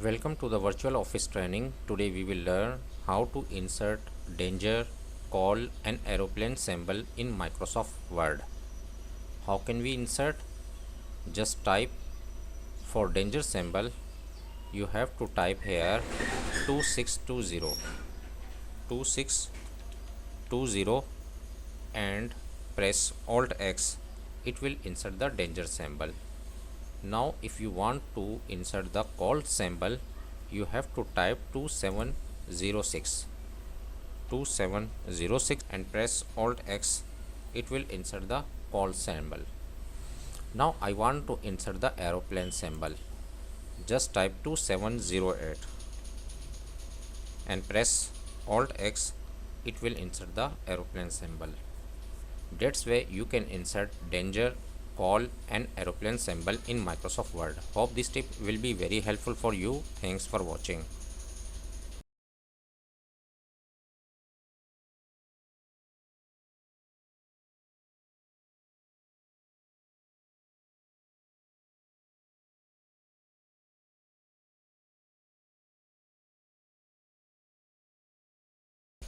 Welcome to the virtual office training. Today we will learn how to insert danger, call and aeroplane symbol in Microsoft Word. How can we insert? Just type for danger symbol. You have to type here 2620 2620 and press Alt X. It will insert the danger symbol. Now if you want to insert the call symbol, you have to type 2706 and press Alt X. It will insert the call symbol. Now I want to insert the aeroplane symbol. Just type 2708 and press Alt X. It will insert the aeroplane symbol. That's way you can insert danger, call and aeroplane symbol in Microsoft Word. Hope this tip will be very helpful for you. Thanks for watching.